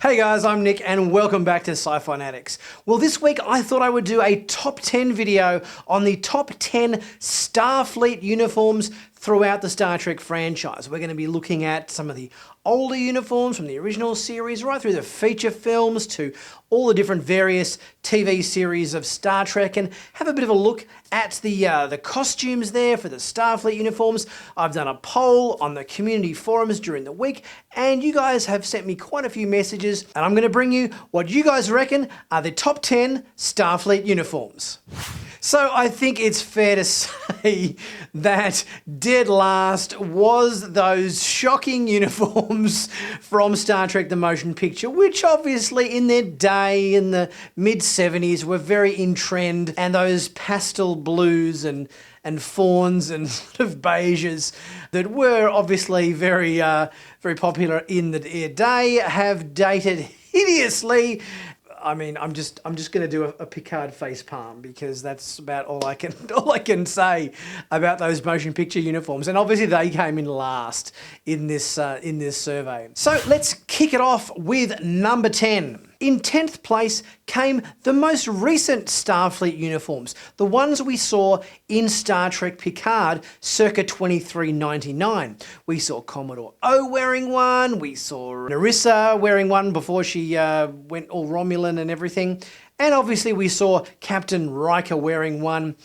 Hey guys, I'm Nick and welcome back to Sci-Finatics. Well, this week I thought I would do a top 10 video on the top 10 Starfleet uniforms throughout the Star Trek franchise. We're going to be looking at some of the older uniforms from the original series, right through the feature films to all the different various TV series of Star Trek, and have a bit of a look at the costumes there for the Starfleet uniforms. I've done a poll on the community forums during the week, and you guys have sent me quite a few messages, and I'm going to bring you what you guys reckon are the top 10 Starfleet uniforms. So I think it's fair to say that dead last was those shocking uniforms from Star Trek the Motion Picture, which obviously in their day in the mid-70s were very in trend, and those pastel blues and fawns and sort of beiges that were obviously very popular in the day have dated hideously. I mean, I'm just going to do a Picard face palm because that's about all I can say about those motion picture uniforms. And obviously they came in last in this survey. So let's kick it off with number 10. In 10th place came the most recent Starfleet uniforms, the ones we saw in Star Trek Picard circa 2399. We saw Commodore O wearing one, we saw Narissa wearing one before she went all Romulan and everything. And obviously we saw Captain Riker wearing one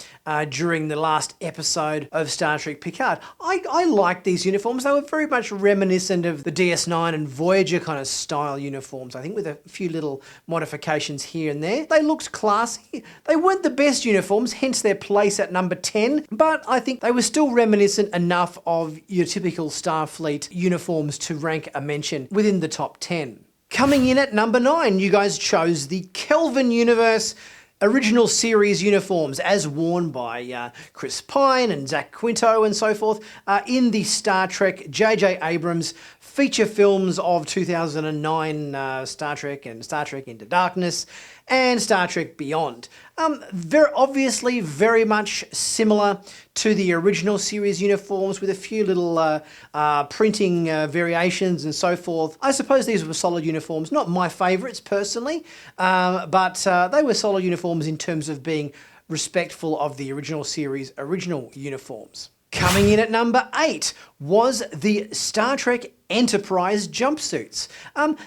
during the last episode of Star Trek Picard. I like these uniforms. They were very much reminiscent of the DS9 and Voyager kind of style uniforms, I think, with a few little modifications here and there. They looked classy. They weren't the best uniforms, hence their place at number 10, but I think they were still reminiscent enough of your typical Starfleet uniforms to rank a mention within the top 10. Coming in at number 9, you guys chose the Kelvin Universe original series uniforms as worn by Chris Pine and Zach Quinto and so forth in the Star Trek J.J. Abrams feature films of 2009, Star Trek and Star Trek Into Darkness and Star Trek Beyond. Very obviously very much similar to the original series uniforms with a few little printing variations and so forth. I suppose these were solid uniforms, not my favourites personally, but they were solid uniforms in terms of being respectful of the original series original uniforms. Coming in at number 8 was the Star Trek Enterprise jumpsuits.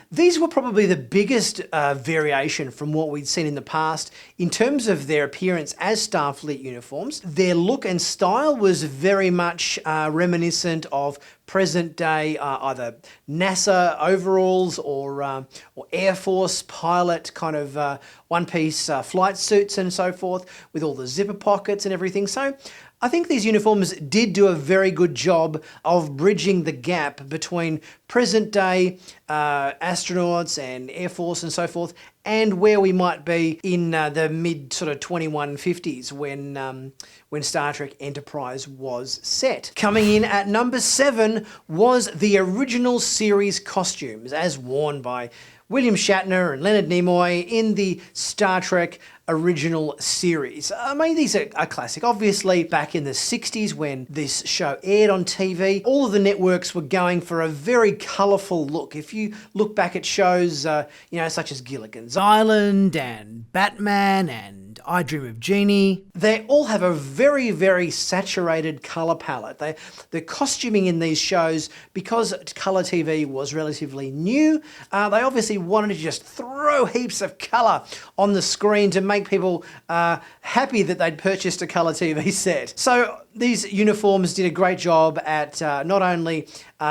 These were probably the biggest variation from what we'd seen in the past in terms of their appearance as Starfleet uniforms. Their look and style was very much reminiscent of present day either NASA overalls or Air Force pilot kind of one-piece flight suits and so forth with all the zipper pockets and everything. So I think these uniforms did do a very good job of bridging the gap between present day astronauts and Air Force and so forth and where we might be in the mid sort of 2150s when Star Trek Enterprise was set. Coming in at number 7 was the original series costumes as worn by William Shatner and Leonard Nimoy in the Star Trek original series. I mean, these are classic. Obviously, back in the 60s when this show aired on TV, all of the networks were going for a very colourful look. If you look back at shows, such as Gilligan's Island and Batman and I Dream of Jeannie, they all have a very, very saturated colour palette. The costuming in these shows, because colour TV was relatively new, they obviously wanted to just throw heaps of colour on the screen to make people happy that they'd purchased a colour TV set. So these uniforms did a great job at not only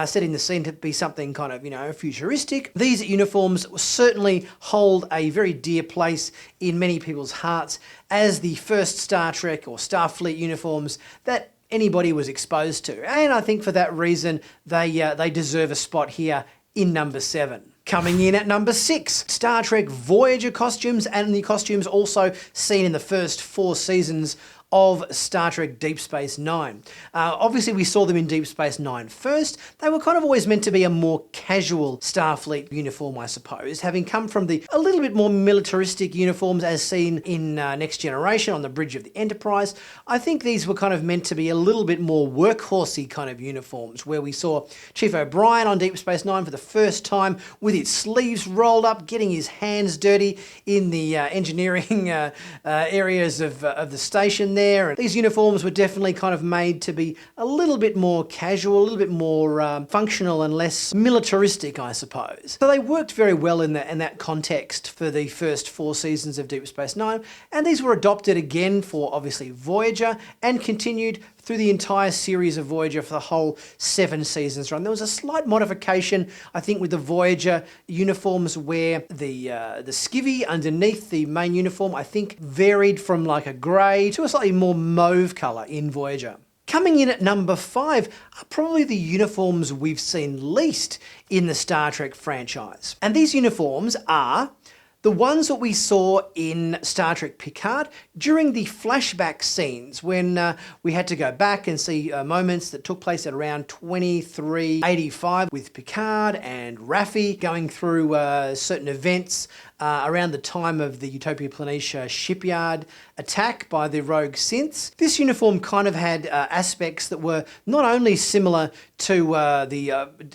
setting the scene to be something kind of, futuristic. These uniforms certainly hold a very dear place in many people's hearts as the first Star Trek or Starfleet uniforms that anybody was exposed to. And I think for that reason, they deserve a spot here in number 7. Coming in at number 6, Star Trek Voyager costumes and the costumes also seen in the first 4 seasons of Star Trek Deep Space Nine. Obviously, we saw them in Deep Space Nine first. They were kind of always meant to be a more casual Starfleet uniform, I suppose, having come from the a little bit more militaristic uniforms as seen in Next Generation on the bridge of the Enterprise. I think these were kind of meant to be a little bit more workhorsey kind of uniforms, where we saw Chief O'Brien on Deep Space Nine for the first time with his sleeves rolled up, getting his hands dirty in the engineering areas of the station there. And these uniforms were definitely kind of made to be a little bit more casual, a little bit more functional and less militaristic, I suppose. So they worked very well in that context for the first 4 seasons of Deep Space Nine, and these were adopted again for obviously Voyager and continued through the entire series of Voyager for the whole 7 seasons run. There was a slight modification, I think, with the Voyager uniforms where the skivvy underneath the main uniform, I think, varied from like a grey to a slightly more mauve colour in Voyager. Coming in at number 5 are probably the uniforms we've seen least in the Star Trek franchise. And these uniforms are the ones that we saw in Star Trek Picard during the flashback scenes when we had to go back and see moments that took place at around 2385 with Picard and Raffi going through certain events around the time of the Utopia Planitia shipyard attack by the rogue synths. This uniform kind of had aspects that were not only similar to the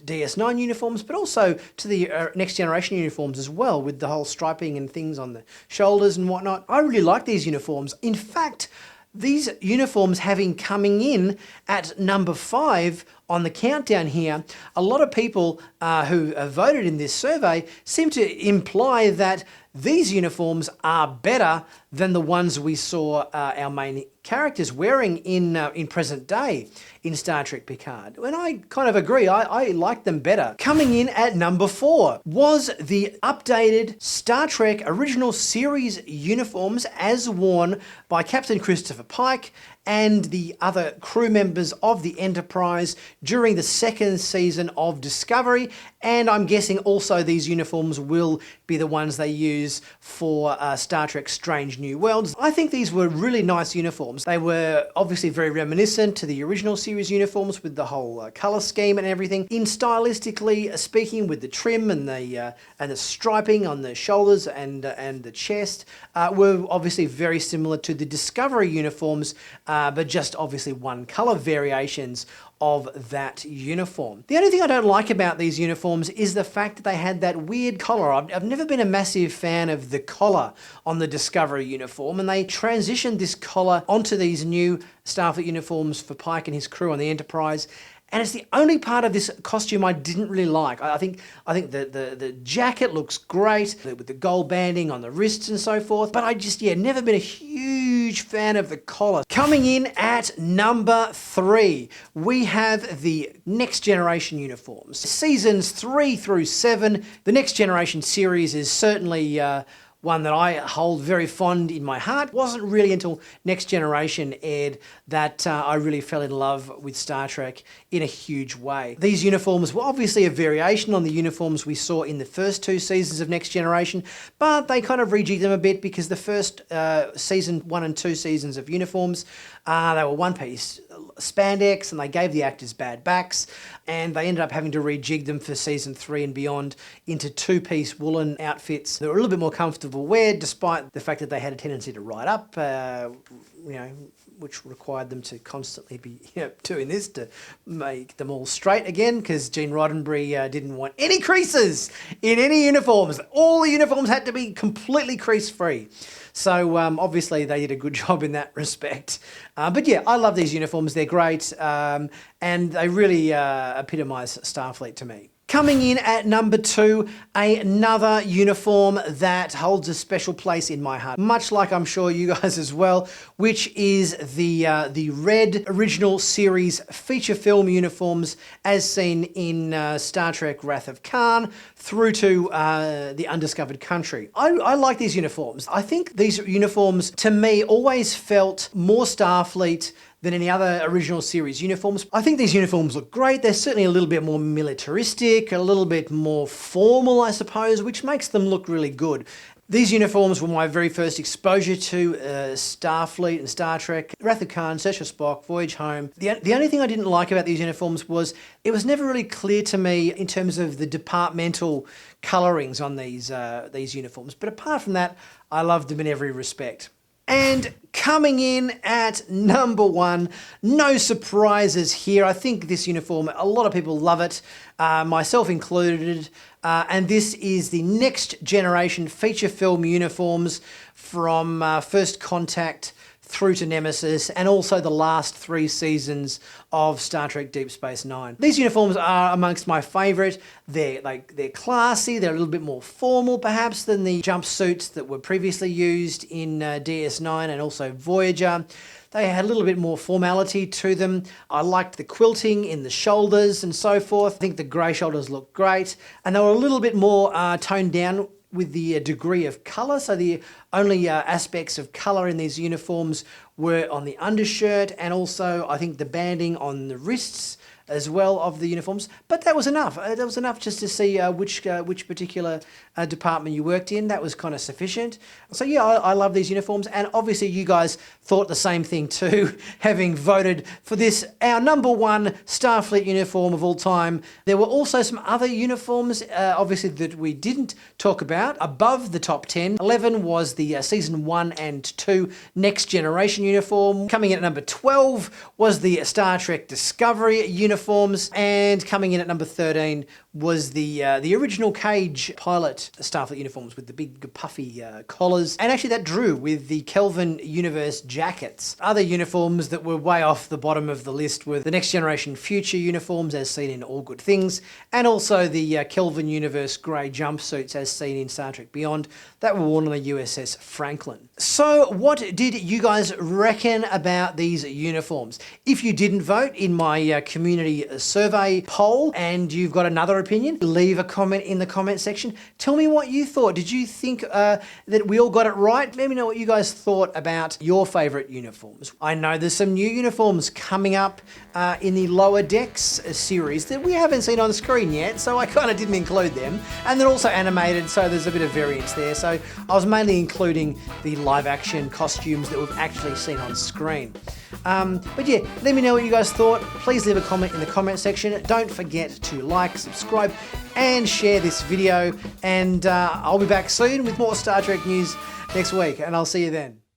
DS9 uniforms, but also to the Next Generation uniforms as well, with the whole striping and things on the shoulders and whatnot. I really like these uniforms. In fact, these uniforms coming in at number 5 on the countdown here, a lot of people who voted in this survey seem to imply that these uniforms are better than the ones we saw our main characters wearing in present day in Star Trek Picard. And I kind of agree, I like them better. Coming in at number 4 was the updated Star Trek original series uniforms as worn by Captain Christopher Pike and the other crew members of the Enterprise during the 2nd season of Discovery, and I'm guessing also these uniforms will be the ones they use for Star Trek Strange New Worlds. I think these were really nice uniforms. They were obviously very reminiscent to the original series uniforms with the whole colour scheme and everything. In stylistically speaking, with the trim and the striping on the shoulders and the chest, were obviously very similar to the Discovery uniforms, but just obviously one colour variations of that uniform. The only thing I don't like about these uniforms is the fact that they had that weird collar. I've never been a massive fan of the collar on the Discovery uniform, and they transitioned this collar onto these new Starfleet uniforms for Pike and his crew on the Enterprise. And it's the only part of this costume I didn't really like. I think the jacket looks great with the gold banding on the wrists and so forth, but I just, never been a huge fan of the collar. Coming in at number 3, we have the Next Generation uniforms. Seasons 3 through 7, the Next Generation series is certainly one that I hold very fond in my heart. It wasn't really until Next Generation aired that I really fell in love with Star Trek in a huge way. These uniforms were obviously a variation on the uniforms we saw in the first 2 seasons of Next Generation, but they kind of rejigged them a bit because the first season 1 and 2 seasons of uniforms, they were one-piece spandex and they gave the actors bad backs, and they ended up having to rejig them for season 3 and beyond into 2-piece woolen outfits that were a little bit more comfortable wear, despite the fact that they had a tendency to ride up, which required them to constantly be doing this to make them all straight again, because Gene Roddenberry didn't want any creases in any uniforms. All the uniforms had to be completely crease-free. So obviously they did a good job in that respect. But yeah, I love these uniforms. They're great, and they really epitomise Starfleet to me. Coming in at number 2, another uniform that holds a special place in my heart, much like I'm sure you guys as well, which is the red original series feature film uniforms as seen in Star Trek Wrath of Khan through to the Undiscovered Country. I like these uniforms. I think these uniforms, to me, always felt more Starfleet than any other original series uniforms. I think these uniforms look great. They're certainly a little bit more militaristic, a little bit more formal, I suppose, which makes them look really good. These uniforms were my very first exposure to Starfleet and Star Trek. Wrath of Khan, Search for Spock, Voyage Home. The only thing I didn't like about these uniforms was it was never really clear to me in terms of the departmental colourings on these uniforms. But apart from that, I loved them in every respect. And coming in at number 1, no surprises here. I think this uniform, a lot of people love it, myself included. And this is the next generation feature film uniforms from First Contact through to Nemesis, and also the last 3 seasons of Star Trek Deep Space Nine. These uniforms are amongst my favourite. They're classy, they're a little bit more formal perhaps than the jumpsuits that were previously used in DS9 and also Voyager. They had a little bit more formality to them. I liked the quilting in the shoulders and so forth. I think the grey shoulders looked great, and they were a little bit more toned down with the degree of colour. So the only aspects of colour in these uniforms were on the undershirt, and also I think the banding on the wrists as well of the uniforms. But that was enough. That was enough just to see which particular department you worked in. That was kind of sufficient. So yeah, I love these uniforms, and obviously you guys thought the same thing too, having voted for this, our number 1 Starfleet uniform of all time. There were also some other uniforms, obviously, that we didn't talk about above the top 10. 11 was the season 1 and 2 Next Generation uniform. Coming in at number 12 was the Star Trek Discovery uniforms, and coming in at number 13 was the original Cage pilot Starfleet uniforms with the big puffy collars, and actually that drew with the Kelvin universe jackets. Other uniforms that were way off the bottom of the list were the Next Generation Future uniforms as seen in All Good Things, and also the Kelvin universe grey jumpsuits as seen in Star Trek Beyond that were worn on the USS Franklin. So what did you guys reckon about these uniforms? If you didn't vote in my community survey poll and you've got another opinion, leave a comment in the comment section. Tell me what you thought. Did you think that we all got it right? Let me know what you guys thought about your favourite uniforms. I know there's some new uniforms coming up in the Lower Decks series that we haven't seen on screen yet, so I kind of didn't include them. And they're also animated, so there's a bit of variance there. So I was mainly including the live action costumes that we've actually seen on screen. But yeah, let me know what you guys thought. Please leave a comment in the comment section. Don't forget to like, subscribe, and share this video. And I'll be back soon with more Star Trek news next week, and I'll see you then.